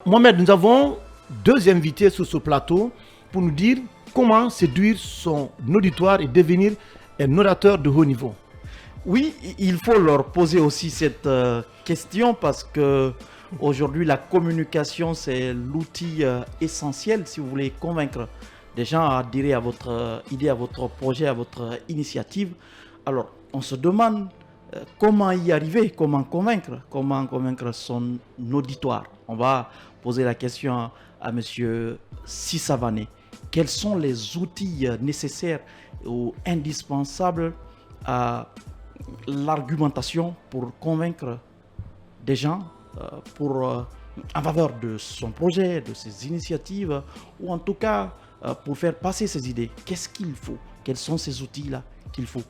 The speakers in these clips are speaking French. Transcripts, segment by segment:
Mohamed, nous avons deux invités sur ce plateau pour nous dire comment séduire son auditoire et devenir un orateur de haut niveau. Oui, il faut leur poser aussi cette question parce que aujourd'hui la communication c'est l'outil essentiel si vous voulez convaincre des gens à adhérer à votre idée, à votre projet, à votre initiative. Alors on se demande comment y arriver, comment convaincre son auditoire. On va poser la question à monsieur Sissavané. Quels sont les outils nécessaires ou indispensables à l'argumentation pour convaincre des gens en faveur de son projet, de ses initiatives, ou en tout cas pour faire passer ses idées? Qu'est-ce qu'il faut? Quels sont ces outils-là qu'il faut?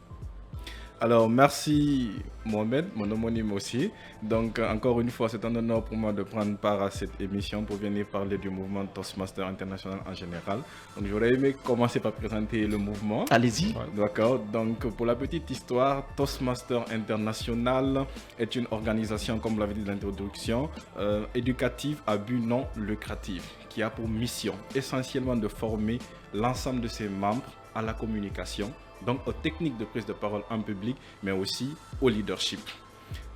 Alors, merci Mohamed, mon homonyme aussi. Donc, encore une fois, c'est un honneur pour moi de prendre part à cette émission pour venir parler du mouvement Toastmaster International en général. Donc, j'aurais aimé commencer par présenter le mouvement. Allez-y. D'accord. Donc, pour la petite histoire, Toastmaster International est une organisation, comme vous l'avez dit dans l'introduction, éducative à but non lucratif, qui a pour mission essentiellement de former l'ensemble de ses membres à la communication, donc aux techniques de prise de parole en public, mais aussi au leadership.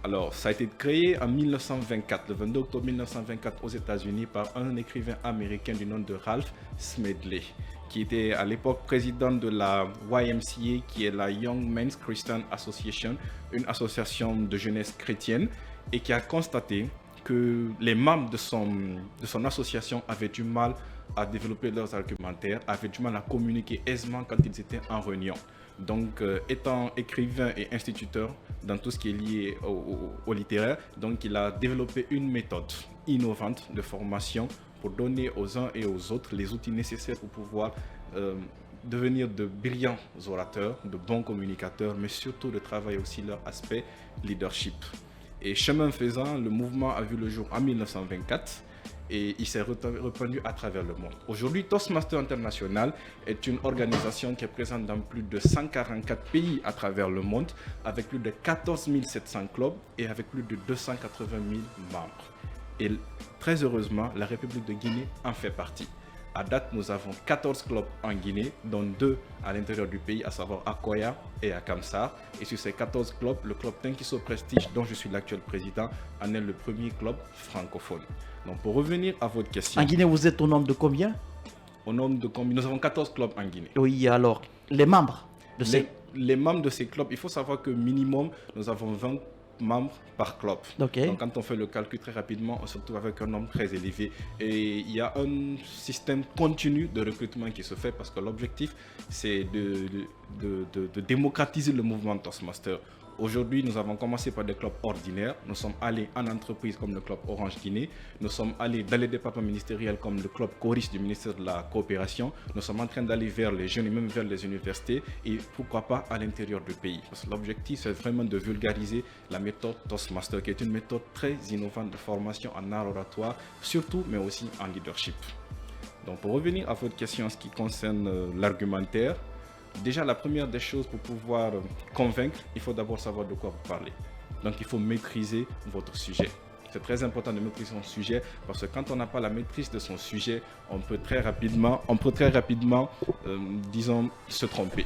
Alors, ça a été créé en 1924, le 22 octobre 1924 aux États-Unis par un écrivain américain du nom de Ralph Smedley, qui était à l'époque président de la YMCA, qui est la Young Men's Christian Association, une association de jeunesse chrétienne, et qui a constaté que les membres de son association avaient du mal à développer leurs argumentaires, avaient du mal à communiquer aisément quand ils étaient en réunion. Donc, étant écrivain et instituteur dans tout ce qui est lié au littéraire, donc il a développé une méthode innovante de formation pour donner aux uns et aux autres les outils nécessaires pour pouvoir devenir de brillants orateurs, de bons communicateurs, mais surtout de travailler aussi leur aspect leadership. Et chemin faisant, le mouvement a vu le jour en 1924 et il s'est répandu à travers le monde. Aujourd'hui, Toastmaster International est une organisation qui est présente dans plus de 144 pays à travers le monde, avec plus de 14 700 clubs et avec plus de 280 000 membres. Et très heureusement, la République de Guinée en fait partie. À date, nous avons 14 clubs en Guinée, dont 2 à l'intérieur du pays, à savoir à Koya et à Kamsar. Et sur ces 14 clubs, le club Tenkiso Prestige, dont je suis l'actuel président, en est le premier club francophone. Donc pour revenir à votre question... En Guinée, vous êtes au nombre de combien? Au nombre de combien? Nous avons 14 clubs en Guinée. Oui, alors, les membres de les membres de ces clubs, il faut savoir que minimum, nous avons 20 membres par club. Okay. Donc quand on fait le calcul très rapidement, on se retrouve avec un nombre très élevé. Et il y a un système continu de recrutement qui se fait parce que l'objectif, c'est de démocratiser le mouvement Toastmaster. Aujourd'hui, nous avons commencé par des clubs ordinaires. Nous sommes allés en entreprise comme le club Orange Guinée. Nous sommes allés dans les départements ministériels comme le club Coris du ministère de la Coopération. Nous sommes en train d'aller vers les jeunes et même vers les universités et pourquoi pas à l'intérieur du pays. Parce que l'objectif, c'est vraiment de vulgariser la méthode Toastmaster, qui est une méthode très innovante de formation en art oratoire, surtout, mais aussi en leadership. Donc, pour revenir à votre question en ce qui concerne l'argumentaire, déjà, la première des choses pour pouvoir convaincre, il faut d'abord savoir de quoi vous parlez. Donc, il faut maîtriser votre sujet. C'est très important de maîtriser son sujet parce que quand on n'a pas la maîtrise de son sujet, on peut très rapidement, disons, se tromper.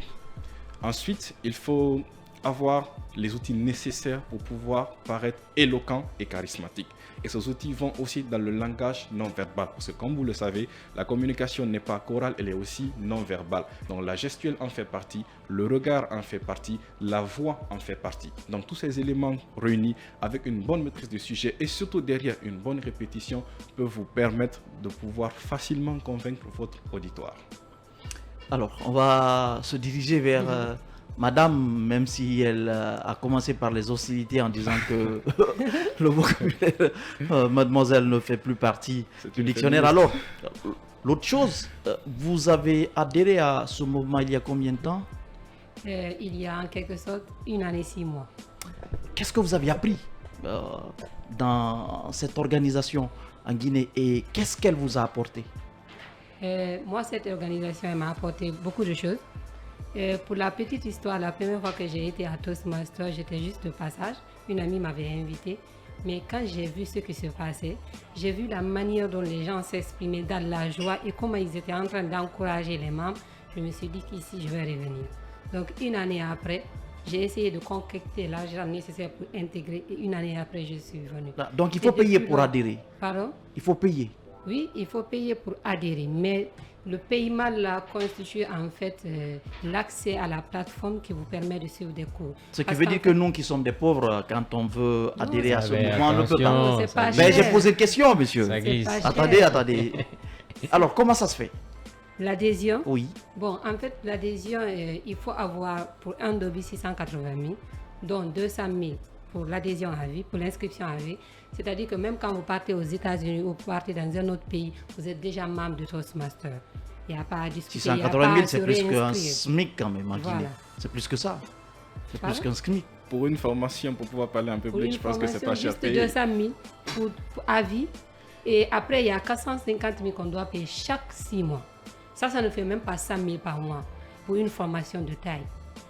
Ensuite, il faut avoir les outils nécessaires pour pouvoir paraître éloquent et charismatique. Et ces outils vont aussi dans le langage non-verbal. Parce que comme vous le savez, la communication n'est pas chorale, elle est aussi non-verbale. Donc la gestuelle en fait partie, le regard en fait partie, la voix en fait partie. Donc tous ces éléments réunis avec une bonne maîtrise du sujet et surtout derrière une bonne répétition peuvent vous permettre de pouvoir facilement convaincre votre auditoire. Alors, on va se diriger vers... Madame, même si elle a commencé par les hostilités en disant que le vocabulaire mademoiselle ne fait plus partie du dictionnaire. Alors, l'autre chose, vous avez adhéré à ce mouvement il y a combien de temps? Il y a en quelque sorte 1 année et 6 mois. Qu'est-ce que vous avez appris dans cette organisation en Guinée et qu'est-ce qu'elle vous a apporté? Moi, cette organisation m'a apporté beaucoup de choses. Pour la petite histoire, la première fois que j'ai été à Toastmaster, j'étais juste de passage. Une amie m'avait invité Mais quand j'ai vu ce qui se passait, j'ai vu la manière dont les gens s'exprimaient dans la joie et comment ils étaient en train d'encourager les membres, je me suis dit qu'ici, je vais revenir. Donc, une année après, j'ai essayé de concocter l'argent nécessaire pour intégrer et une année après, je suis venue. Donc, il faut payer pour adhérer. Pardon? Il faut payer. Oui, il faut payer pour adhérer, mais le paiement là constitue en fait l'accès à la plateforme qui vous permet de suivre des cours. Ce qui veut dire que nous qui sommes des pauvres, quand on veut adhérer à ce mouvement, on ne peut pas. Non, c'est pas Mais cher. j'ai posé une question, monsieur. Ça glisse. C'est pas cher. Attendez. Alors, comment ça se fait? L'adhésion? Oui. Bon, en fait, l'adhésion, il faut avoir pour un dobby 680 000, dont 200 000 pour l'adhésion à vie, pour l'inscription à vie. C'est-à-dire que même quand vous partez aux États-Unis ou vous partez dans un autre pays, vous êtes déjà membre de Toastmaster. Il n'y a pas à discuter. 680 000, c'est plus qu'un SMIC quand même en Guinée. Voilà. C'est plus que ça. C'est plus Pardon? qu'un SMIC. Pour une formation, pour pouvoir parler un peu Pour plus, une je pense que c'est formation, pas cher juste payé. 200 000 pour à vie. Et après, il y a 450 000 qu'on doit payer chaque 6 mois. Ça ne fait même pas 100 000 par mois pour une formation de taille.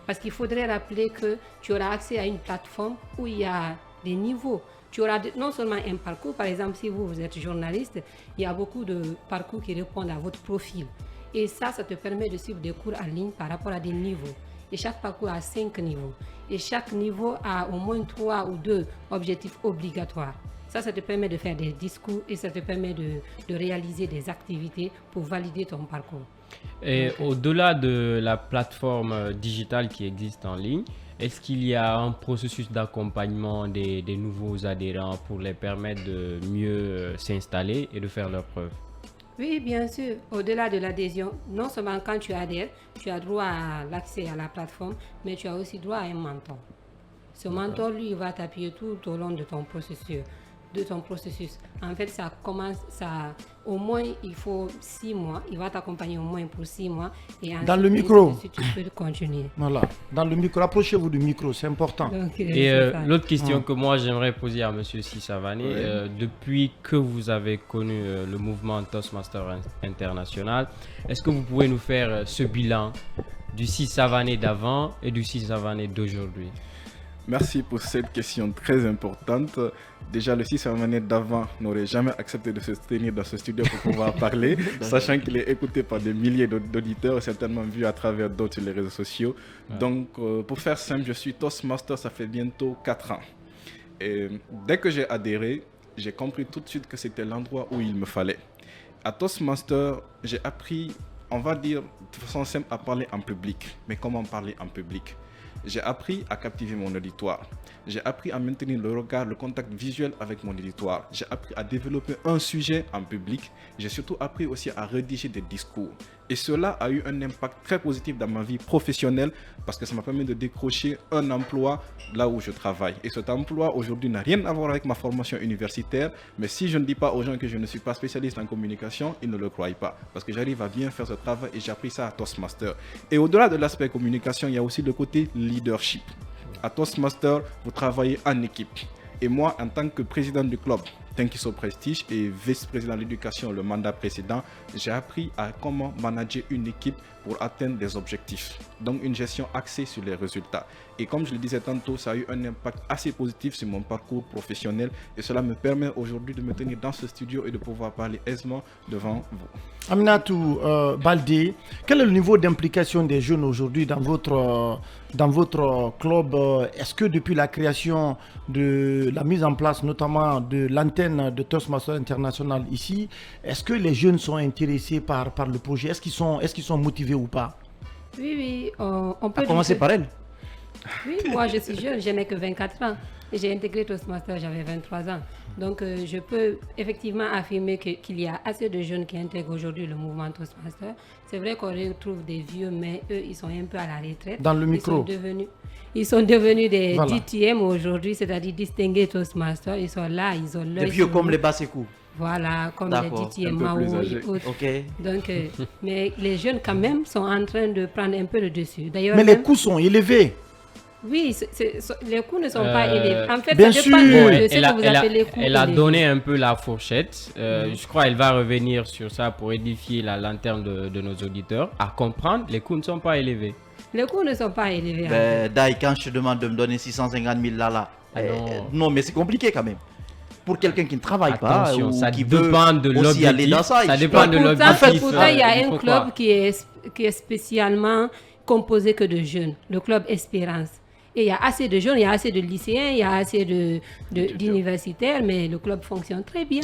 Parce qu'il faudrait rappeler que tu auras accès à une plateforme où il y a des niveaux. Tu auras non seulement un parcours, par exemple, si vous êtes journaliste, il y a beaucoup de parcours qui répondent à votre profil. Et ça te permet de suivre des cours en ligne par rapport à des niveaux. Et chaque parcours a 5 niveaux. Et chaque niveau a au moins 3 ou 2 objectifs obligatoires. Ça te permet de faire des discours et ça te permet de réaliser des activités pour valider ton parcours. Et au-delà de la plateforme digitale qui existe en ligne, est-ce qu'il y a un processus d'accompagnement des nouveaux adhérents pour les permettre de mieux s'installer et de faire leurs preuves? Oui, bien sûr. Au-delà de l'adhésion, non seulement quand tu adhères, tu as droit à l'accès à la plateforme, mais tu as aussi droit à un mentor. Ce mentor, lui, il va t'appuyer tout au long de ton processus. En fait, ça commence, au moins, il faut 6 mois. Il va t'accompagner au moins pour 6 mois. Et ensuite, Dans le micro. tu peux continuer. Voilà. Dans le micro, approchez-vous du micro, c'est important. Donc, Et c'est ça. l'autre question que moi j'aimerais poser à Monsieur Sissavané, depuis que vous avez connu le mouvement Toastmaster International, est-ce que vous pouvez nous faire ce bilan du Sissavané d'avant et du Sissavané d'aujourd'hui? Merci pour cette question très importante. Déjà, le 6 année d'avant n'aurait jamais accepté de se tenir dans ce studio pour pouvoir parler, sachant qu'il est écouté par des milliers d'auditeurs, certainement vu à travers d'autres sur les réseaux sociaux. Ouais. Donc, pour faire simple, je suis Toastmaster, ça fait bientôt 4 ans. Et dès que j'ai adhéré, j'ai compris tout de suite que c'était l'endroit où il me fallait. À Toastmaster, j'ai appris, on va dire, de façon simple, à parler en public. Mais comment parler en public ? J'ai appris à captiver mon auditoire. J'ai appris à maintenir le regard, le contact visuel avec mon auditoire. J'ai appris à développer un sujet en public. J'ai surtout appris aussi à rédiger des discours. Et cela a eu un impact très positif dans ma vie professionnelle parce que ça m'a permis de décrocher un emploi là où je travaille. Et cet emploi aujourd'hui n'a rien à voir avec ma formation universitaire. Mais si je ne dis pas aux gens que je ne suis pas spécialiste en communication, ils ne le croient pas. Parce que j'arrive à bien faire ce travail et j'ai appris ça à Toastmaster. Et au-delà de l'aspect communication, il y a aussi le côté leadership. À Toastmaster, vous travaillez en équipe. Et moi, en tant que président du club Tenkiso Prestige et vice-président de l'éducation le mandat précédent, j'ai appris à comment manager une équipe pour atteindre des objectifs. Donc une gestion axée sur les résultats. Et comme je le disais tantôt, ça a eu un impact assez positif sur mon parcours professionnel et cela me permet aujourd'hui de me tenir dans ce studio et de pouvoir parler aisément devant vous. Aminatou Baldé, quel est le niveau d'implication des jeunes aujourd'hui dans votre club? Est-ce que depuis la création de la mise en place notamment de l'antenne de Toastmaster International ici, est-ce que les jeunes sont intéressés par le projet? Est-ce qu'ils sont motivés ou pas? Oui, on peut commencer par elle. Oui, moi je suis jeune, je n'ai que 24 ans. Et j'ai intégré Toastmaster, j'avais 23 ans. Donc je peux effectivement affirmer qu'il y a assez de jeunes qui intègrent aujourd'hui le mouvement Toastmaster. C'est vrai qu'on retrouve des vieux, mais eux, ils sont un peu à la retraite. Dans le micro. Ils sont devenus des DTM aujourd'hui, c'est-à-dire distingués Toastmaster. Ils sont là, ils ont l'œil. Des vieux comme les Bassekou. Voilà, comme les DTM, Mao et autres. Okay. Donc, mais les jeunes quand même sont en train de prendre un peu le dessus. Mais les coûts sont élevés. Oui, les coûts ne sont pas élevés. En fait, bien ça dépend de ce que vous appelez coûts. Elle a donné un peu la fourchette. Je crois qu'elle va revenir sur ça pour édifier la lanterne de nos auditeurs. À comprendre, les coûts ne sont pas élevés. Les coûts ne sont pas élevés. Dai, quand je te demande de me donner 650 000 là. Non, mais c'est compliqué quand même. pour quelqu'un qui ne travaille pas Attention, ou ça qui veut dépend de aussi aller l'objectif. dans ça. Ça dépend de l'objectif. Pourtant, il y a Il un faut club quoi qui est spécialement composé que de jeunes, le club Espérance. Et il y a assez de jeunes, il y a assez de lycéens, il y a assez d'universitaires, mais le club fonctionne très bien.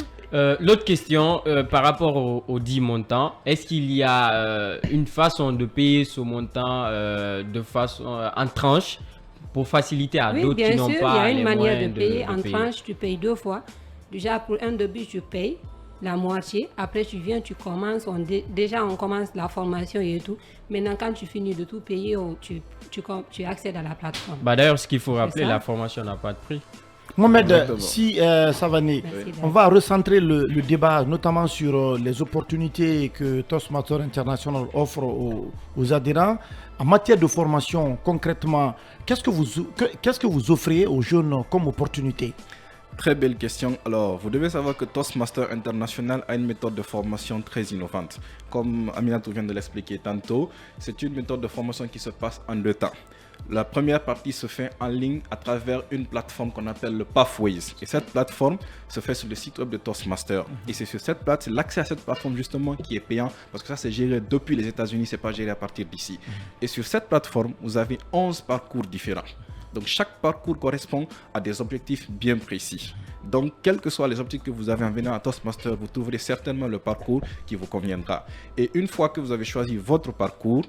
L'autre question, par rapport au dit montant, est-ce qu'il y a une façon de payer ce montant en tranche pour faciliter à Oui, d'autres qui bien n'ont sûr, il y pas a les une manière de moyens payer. En payer? tranche, tu payes 2 fois. Déjà, pour un début, tu payes la moitié. Après, tu viens, tu commences. Déjà, on commence la formation et tout. Maintenant, quand tu finis de tout payer, tu accèdes à la plateforme. Bah d'ailleurs, ce qu'il faut rappeler, ça. la formation n'a pas de prix. Mohamed, Exactement. si Savané, Merci, on va recentrer le débat notamment sur les opportunités que Toastmasters International offre aux adhérents. En matière de formation, concrètement, qu'est-ce que vous offrez aux jeunes comme opportunité? Très belle question. Alors, vous devez savoir que Toastmasters International a une méthode de formation très innovante. Comme Aminatou vient de l'expliquer tantôt, c'est une méthode de formation qui se passe en 2 temps. La première partie se fait en ligne à travers une plateforme qu'on appelle le Pathways. Et cette plateforme se fait sur le site web de Toastmasters. Et c'est sur cette plateforme, c'est l'accès à cette plateforme justement qui est payant parce que ça c'est géré depuis les États-Unis, c'est pas géré à partir d'ici. Et sur cette plateforme, vous avez 11 parcours différents. Donc chaque parcours correspond à des objectifs bien précis. Donc quels que soient les objectifs que vous avez en venant à Toastmasters, vous trouverez certainement le parcours qui vous conviendra. Et une fois que vous avez choisi votre parcours,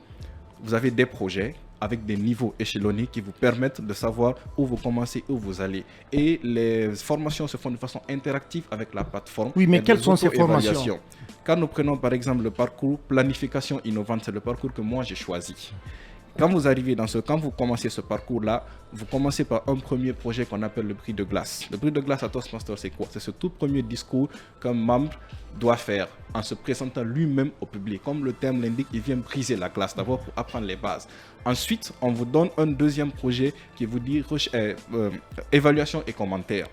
vous avez des projets avec des niveaux échelonnés qui vous permettent de savoir où vous commencez, où vous allez. Et les formations se font de façon interactive avec la plateforme. Oui, mais Il y a quelles des sont ces auto-évaluations. formations? Quand nous prenons par exemple le parcours planification innovante, c'est le parcours que moi j'ai choisi. Quand vous commencez ce parcours-là, vous commencez par un premier projet qu'on appelle le prix de glace. Le prix de glace à Toastmasters, c'est quoi? C'est ce tout premier discours qu'un membre doit faire en se présentant lui-même au public. Comme le terme l'indique, il vient briser la glace d'abord pour apprendre les bases. Ensuite, on vous donne un deuxième projet qui vous dit évaluation et commentaires.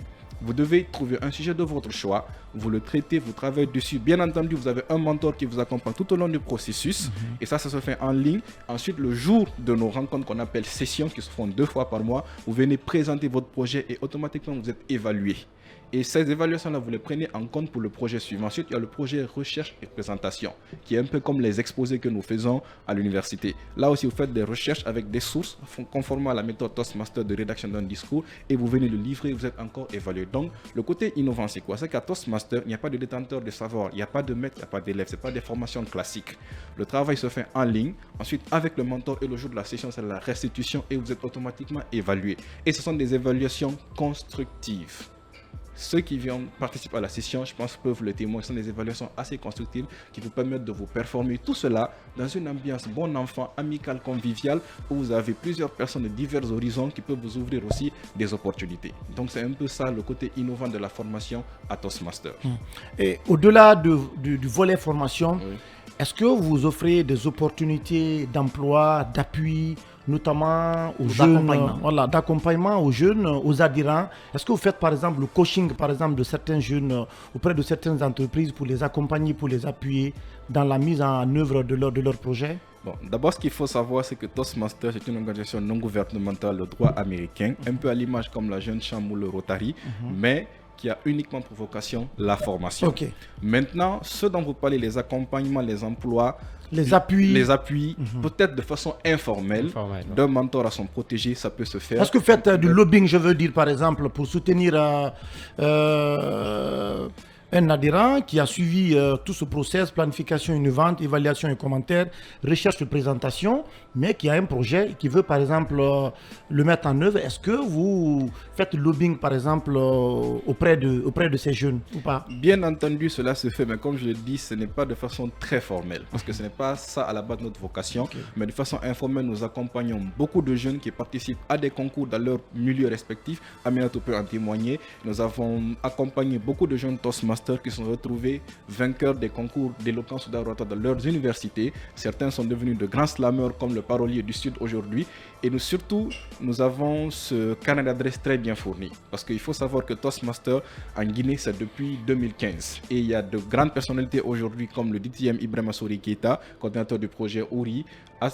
Vous devez trouver un sujet de votre choix, vous le traitez, vous travaillez dessus. Bien entendu, vous avez un mentor qui vous accompagne tout au long du processus. Et ça se fait en ligne. Ensuite, le jour de nos rencontres qu'on appelle sessions, qui se font 2 fois par mois, vous venez présenter votre projet et automatiquement vous êtes évalué. Et ces évaluations-là, vous les prenez en compte pour le projet suivant. Ensuite, il y a le projet recherche et présentation, qui est un peu comme les exposés que nous faisons à l'université. Là aussi, vous faites des recherches avec des sources conformément à la méthode Toastmaster de rédaction d'un discours et vous venez le livrer, vous êtes encore évalué. Donc, le côté innovant, c'est quoi? C'est qu'à Toastmaster, il n'y a pas de détenteur de savoir, il n'y a pas de maître, il n'y a pas d'élève, ce n'est pas des formations classiques. Le travail se fait en ligne. Ensuite, avec le mentor et le jour de la session, c'est la restitution et vous êtes automatiquement évalué. Et ce sont des évaluations constructives. Ceux qui viennent participer à la session, je pense, peuvent le témoigner. Ce sont des évaluations assez constructives qui vous permettent de vous performer. Tout cela dans une ambiance bon enfant, amicale, conviviale, où vous avez plusieurs personnes de divers horizons qui peuvent vous ouvrir aussi des opportunités. Donc c'est un peu ça le côté innovant de la formation à Toastmasters. Et au-delà du volet formation, Oui. est-ce que vous offrez des opportunités d'emploi, d'appui, notamment aux jeunes, d'accompagnement aux jeunes, aux adhérents? Est-ce que vous faites par exemple le coaching de certains jeunes auprès de certaines entreprises pour les accompagner, pour les appuyer dans la mise en œuvre de leur projet? Bon, d'abord, ce qu'il faut savoir, c'est que Toastmasters est une organisation non gouvernementale de droit américain, un peu à l'image comme la Jeune Chambre ou le Rotary, mais qui a uniquement pour vocation la formation. Ok. Maintenant, ce dont vous parlez, les accompagnements, les emplois, Les appuis. peut-être de façon informelle, d'un mentor à son protégé, ça peut se faire. Est-ce que vous faites du lobbying, je veux dire, par exemple, pour soutenir un adhérent qui a suivi tout ce process, planification innovante, évaluation et commentaires, recherche et présentation, mais qui a un projet qui veut, par exemple, le mettre en œuvre? Est-ce que vous faites du lobbying, par exemple, auprès de ces jeunes ou pas? Bien entendu, cela se fait, mais comme je le dis, ce n'est pas de façon très formelle, parce que ce n'est pas ça à la base de notre vocation, mais de façon informelle, nous accompagnons beaucoup de jeunes qui participent à des concours dans leur milieu respectif. Aminatou peut en témoigner. Nous avons accompagné beaucoup de jeunes Toastmasters Toastmasters qui sont retrouvés vainqueurs des concours d'éloquence ou d'oratoire dans leurs universités. Certains sont devenus de grands slameurs comme le parolier du Sud aujourd'hui. Et nous avons ce carnet d'adresses très bien fourni. Parce qu'il faut savoir que Toastmasters en Guinée, c'est depuis 2015. Et il y a de grandes personnalités aujourd'hui comme le DTM Ibrahima Souri Keita, coordinateur du projet Ouri,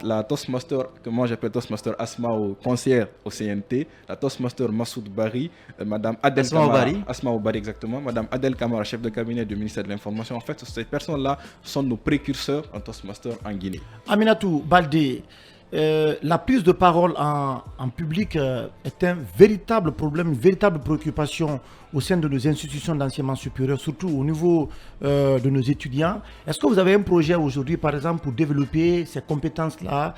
la Toastmaster, que moi j'appelle Toastmaster Asmao, conseillère au CNT, la Toastmaster Massoud Bari, Madame Adel Kamara, Asmao Bari exactement, Madame Adel Kamara, chef de cabinet du ministère de l'Information. En fait, ces personnes-là sont nos précurseurs en Toastmaster en Guinée. Aminatou Baldé, la prise de parole en public est un véritable problème, une véritable préoccupation au sein de nos institutions d'enseignement supérieur, surtout au niveau de nos étudiants. Est-ce que vous avez un projet aujourd'hui, par exemple, pour développer ces compétences-là,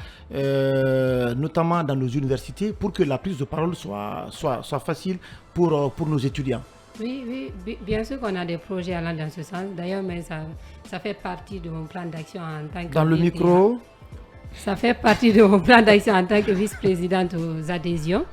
notamment dans nos universités, pour que la prise de parole soit facile pour nos étudiants? Oui, bien sûr qu'on a des projets allant dans ce sens. D'ailleurs, mais ça fait partie de mon plan d'action en tant que... Dans le micro. Ça fait partie de mon plan d'action en tant que vice-présidente aux adhésions,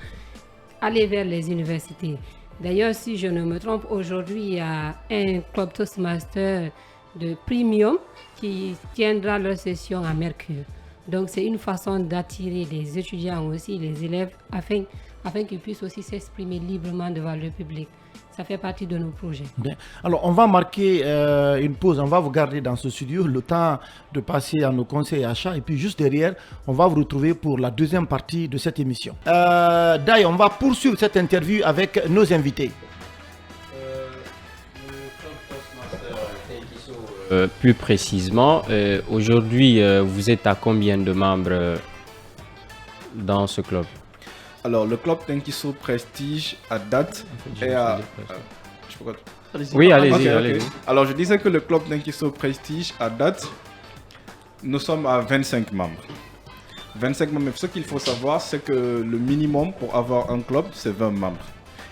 aller vers les universités. D'ailleurs, si je ne me trompe, aujourd'hui, il y a un club Toastmaster de premium qui tiendra leur session à Mercure. Donc, c'est une façon d'attirer les étudiants aussi, les élèves, afin qu'ils puissent aussi s'exprimer librement devant le public. Ça fait partie de nos projets. Bien. Alors, on va marquer une pause. On va vous garder dans ce studio le temps de passer à nos conseils achats. Et puis, juste derrière, on va vous retrouver pour la deuxième partie de cette émission. D'ailleurs, on va poursuivre cette interview avec nos invités. Plus précisément, aujourd'hui, vous êtes à combien de membres dans ce club? Alors, le club Tenkiso Prestige à date est à... Oui, allez-y, Okay. allez-y. Alors, je disais que le club Tenkiso Prestige à date, nous sommes à 25 membres. 25 membres. Ce qu'il faut savoir, c'est que le minimum pour avoir un club, c'est 20 membres.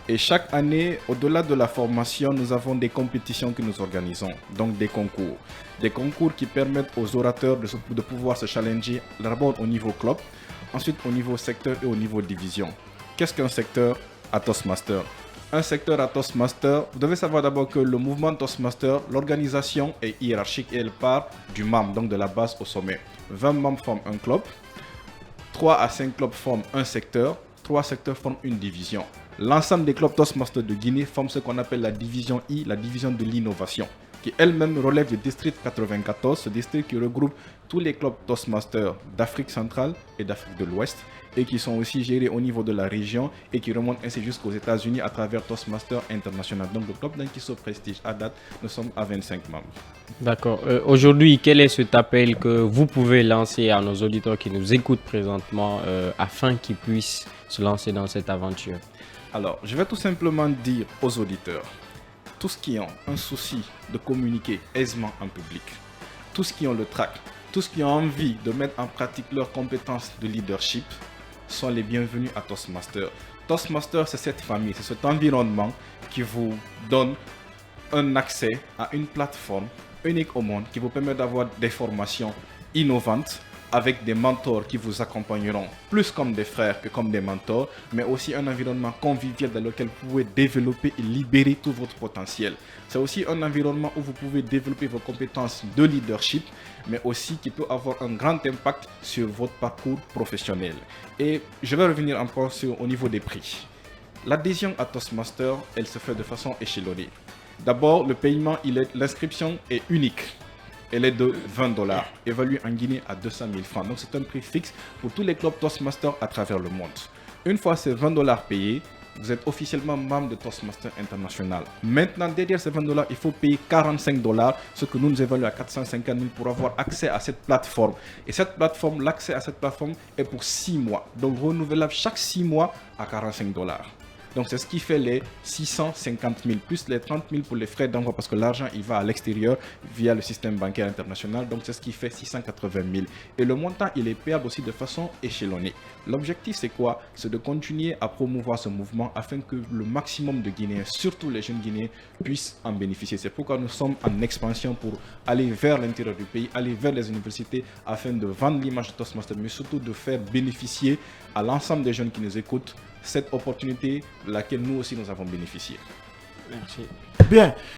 Et chaque année, au-delà de la formation, nous avons des compétitions que nous organisons, donc des concours. Des concours qui permettent aux orateurs de pouvoir se challenger d'abord au niveau club, ensuite au niveau secteur et au niveau division. Qu'est-ce qu'un secteur à Toastmaster? Un secteur à Toastmaster, vous devez savoir d'abord que le mouvement Toastmaster, l'organisation est hiérarchique et elle part du membre, donc de la base au sommet. 20 membres forment un club, 3 à 5 clubs forment un secteur, 3 secteurs forment une division. L'ensemble des clubs Toastmaster de Guinée forment ce qu'on appelle la division I, la division de l'innovation, qui elle-même relève du district 94, ce district qui regroupe tous les clubs Toastmasters d'Afrique centrale et d'Afrique de l'Ouest, et qui sont aussi gérés au niveau de la région et qui remontent ainsi jusqu'aux États-Unis à travers Toastmasters International. Donc le club Tenkiso Prestige à date, nous sommes à 25 membres. D'accord. Aujourd'hui, quel est cet appel que vous pouvez lancer à nos auditeurs qui nous écoutent présentement afin qu'ils puissent se lancer dans cette aventure? Alors, je vais tout simplement dire aux auditeurs, tous qui ont un souci de communiquer aisément en public, tous qui ont le trac, tous qui ont envie de mettre en pratique leurs compétences de leadership sont les bienvenus à Toastmaster. Toastmaster, c'est cette famille, c'est cet environnement qui vous donne un accès à une plateforme unique au monde qui vous permet d'avoir des formations innovantes avec des mentors qui vous accompagneront plus comme des frères que comme des mentors, mais aussi un environnement convivial dans lequel vous pouvez développer et libérer tout votre potentiel. C'est aussi un environnement où vous pouvez développer vos compétences de leadership, mais aussi qui peut avoir un grand impact sur votre parcours professionnel. Et je vais revenir encore au niveau des prix. L'adhésion à Toastmaster, elle se fait de façon échelonnée. D'abord, le paiement, l'inscription est unique. Elle est de $20, évaluée en Guinée à 200 000 francs. Donc c'est un prix fixe pour tous les clubs Toastmasters à travers le monde. Une fois ces $20 payés, vous êtes officiellement membre de Toastmasters International. Maintenant, derrière ces $20, il faut payer $45, ce que nous évaluons à 450 000 pour avoir accès à cette plateforme. Et cette plateforme, l'accès à cette plateforme est pour 6 mois. Donc renouvelable chaque 6 mois à $45. Donc c'est ce qui fait les 650 000 plus les 30 000 pour les frais d'envoi parce que l'argent il va à l'extérieur via le système bancaire international. Donc c'est ce qui fait 680 000. Et le montant il est payable aussi de façon échelonnée. L'objectif c'est quoi? C'est de continuer à promouvoir ce mouvement afin que le maximum de Guinéens, surtout les jeunes Guinéens, puissent en bénéficier. C'est pourquoi nous sommes en expansion pour aller vers l'intérieur du pays, aller vers les universités afin de vendre l'image de Toastmaster, mais surtout de faire bénéficier à l'ensemble des jeunes qui nous écoutent cette opportunité de laquelle nous aussi nous avons bénéficié. Merci. Bien,